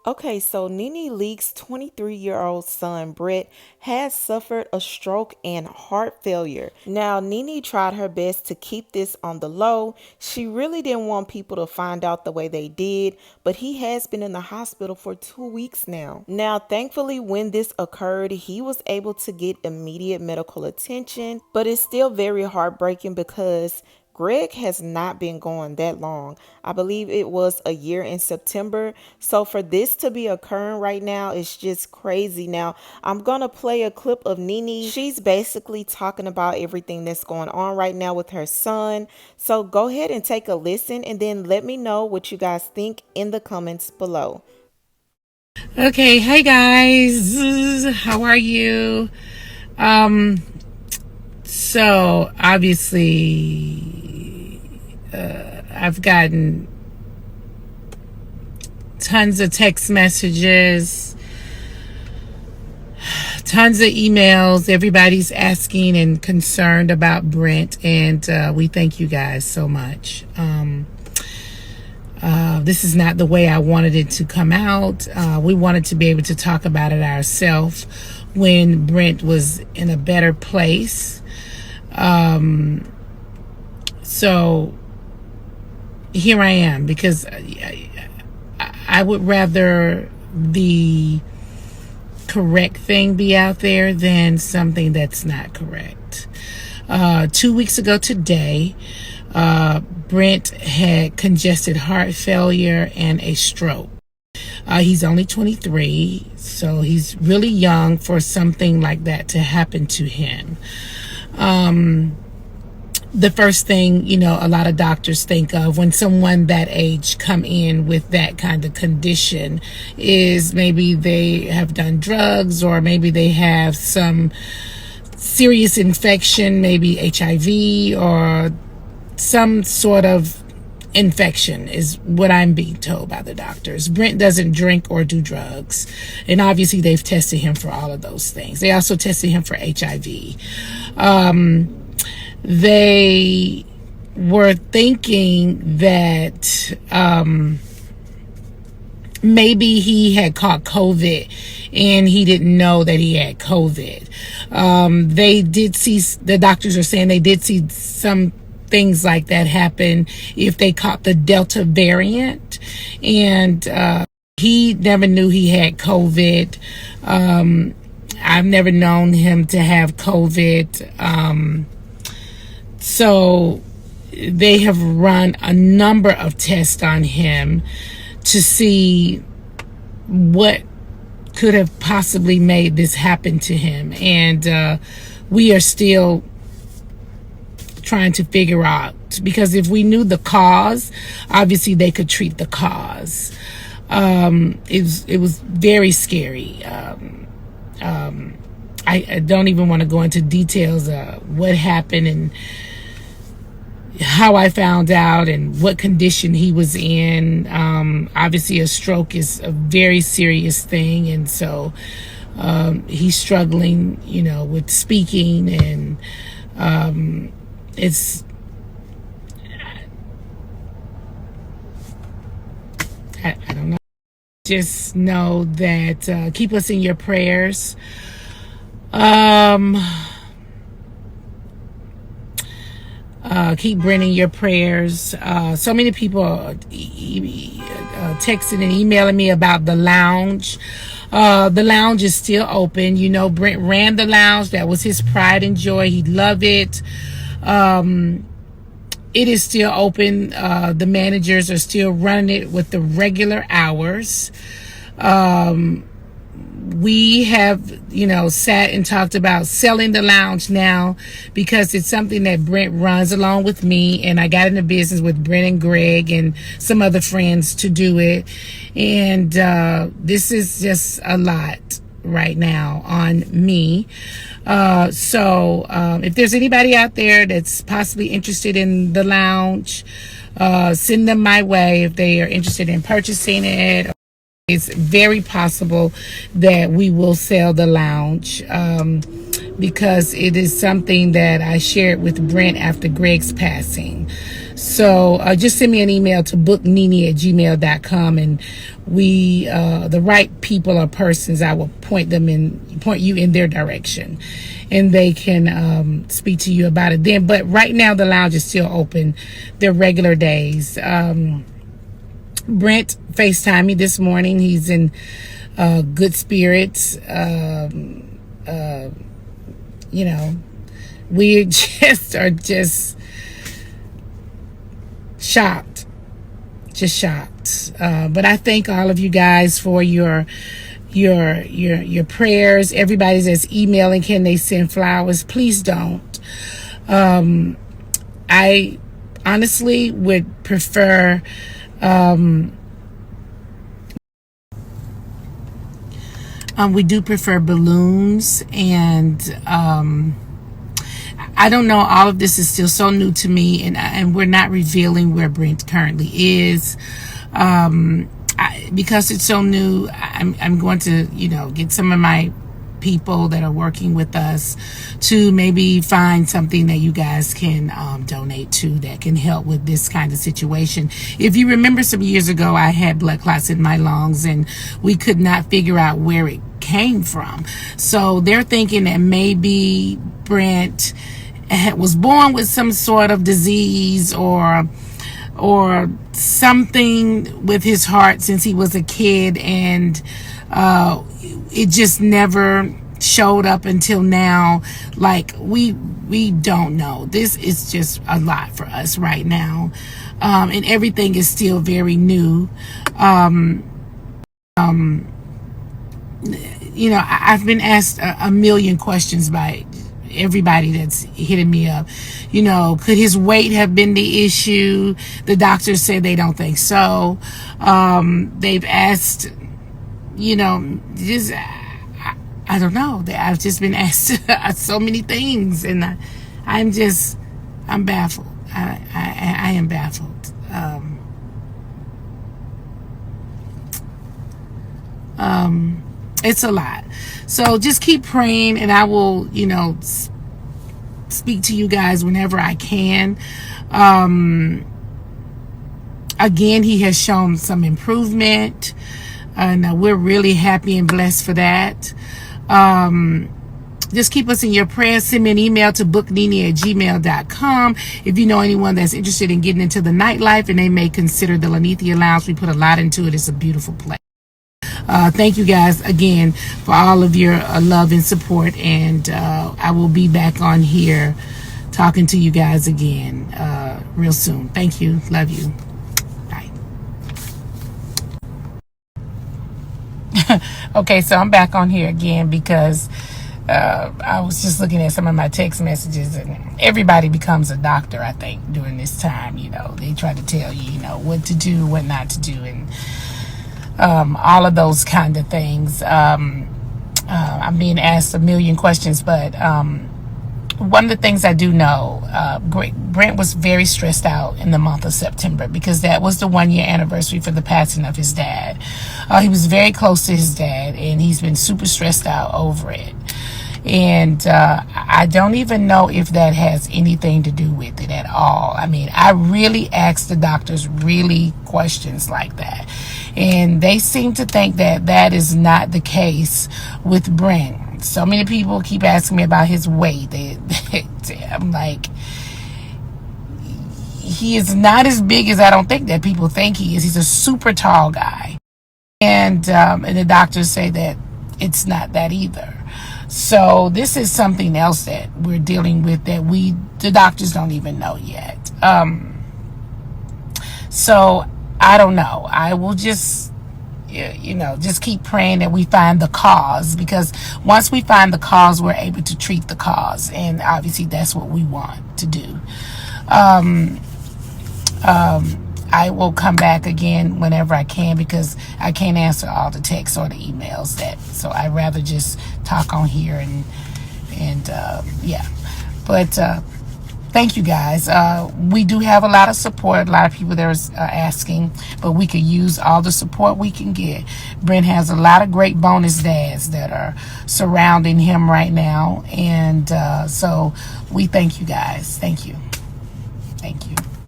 Okay, so Nene Leakes' 23-year-old son, Brent, has suffered a stroke and heart failure. Now, Nene tried her best to keep this on the low. She really didn't want people to find out the way they did, but he has been in the hospital for 2 weeks now. Now, thankfully, when this occurred, he was able to get immediate medical attention, but it's still very heartbreaking because Greg has not been gone that long. I believe it was a year in September. So for this to be occurring right now, it's just crazy. Now, I'm going to play a clip of Nene. She's basically talking about everything that's going on right now with her son. So go ahead and take a listen and then let me know what you guys think in the comments below. Okay, hey guys, how are you? Um, so obviously, I've gotten tons of text messages, tons of emails. Everybody's asking and concerned about Brent, and we thank you guys so much. This is not the way I wanted it to come out. We wanted to be able to talk about it ourselves when Brent was in a better place. So here I am, because I would rather the correct thing be out there than something that's not correct. 2 weeks ago today, Brent had congested heart failure and a stroke. He's only 23, so he's really young for something like that to happen to him. The first thing, a lot of doctors think of when someone that age come in with that kind of condition is maybe they have done drugs, or maybe they have some serious infection, maybe HIV or some sort of infection, is what I'm being told by the doctors. Brent doesn't drink or do drugs, and obviously they've tested him for all of those things. They also tested him for HIV. They were thinking that maybe he had caught COVID and he didn't know that he had COVID. They did see, the doctors are saying they did see some things like that happen if they caught the Delta variant, and he never knew he had COVID. I've never known him to have COVID. So they have run a number of tests on him to see what could have possibly made this happen to him. And we are still trying to figure out, because if we knew the cause, obviously they could treat the cause. It was very scary. I don't even want to go into details of what happened and how I found out and what condition he was in. Obviously a stroke is a very serious thing, and so he's struggling, with speaking, and it's, I don't know. Just know that keep us in your prayers. Keep Brent in your prayers. So many people are texting and emailing me about the lounge. The lounge is still open. Brent ran the lounge. That was his pride and joy. He loved it. It is still open. The managers are still running it with the regular hours. We have, sat and talked about selling the lounge now, because it's something that Brent runs along with me, and I got into business with Brent and Greg and some other friends to do it. And this is just a lot right now on me. So if there's anybody out there that's possibly interested in the lounge, send them my way if they are interested in purchasing it. It's very possible that we will sell the lounge, because it is something that I shared with Brent after Greg's passing. So just send me an email to booknene@gmail.com, and we, the right people or persons, I will point you in their direction, and they can speak to you about it then. But right now the lounge is still open, their regular days. Brent FaceTimed me this morning. He's in good spirits. You know, we just are just shocked, but I thank all of you guys for your prayers. Everybody that's emailing, can they send flowers? Please don't. I honestly would prefer we do prefer balloons, and I don't know, all of this is still so new to me, and we're not revealing where Brent currently is. Because it's so new, I'm going to, get some of my people that are working with us to maybe find something that you guys can donate to that can help with this kind of situation. If you remember, some years ago, I had blood clots in my lungs, and we could not figure out where it came from. So they're thinking that maybe Brent was born with some sort of disease or something with his heart since he was a kid, and it just never showed up until now. Like, we don't know. This is just a lot for us right now, and everything is still very new. I've been asked a million questions by everybody that's hitting me up. Could his weight have been the issue? The doctors said they don't think so. They've asked, just, I don't know. I've just been asked so many things, and I'm baffled. I am baffled. It's a lot. So just keep praying, and I will, speak to you guys whenever I can. Again, he has shown some improvement, and we're really happy and blessed for that. Just keep us in your prayers. Send me an email to booknene@gmail.com if you know anyone that's interested in getting into the nightlife and they may consider the Lanithia Lounge. We put a lot into it. It's a beautiful place. Thank you guys again for all of your love and support, and I will be back on here talking to you guys again real soon. Thank you. Love you. Bye. Okay, so I'm back on here again because I was just looking at some of my text messages, and everybody becomes a doctor, I think, during this time. They try to tell you, what to do, what not to do, and all of those kind of things. I'm being asked a million questions, but one of the things I do know, Brent was very stressed out in the month of September because that was the 1-year anniversary for the passing of his dad. He was very close to his dad, and he's been super stressed out over it. And I don't even know if that has anything to do with it at all. I mean, I really asked the doctors really questions like that, and they seem to think that that is not the case with Brent. So many people keep asking me about his weight. I'm like, he is not as big as I don't think that people think he is. He's a super tall guy, and the doctors say that it's not that either. So this is something else that we're dealing with that the doctors don't even know yet. So I don't know. I will just, just keep praying that we find the cause, because once we find the cause, we're able to treat the cause. And obviously that's what we want to do. I will come back again whenever I can, because I can't answer all the texts or the emails so I'd rather just talk on here and yeah. But thank you guys. We do have a lot of support, a lot of people that are asking, but we could use all the support we can get. Brent has a lot of great bonus dads that are surrounding him right now, and so we thank you guys. Thank you.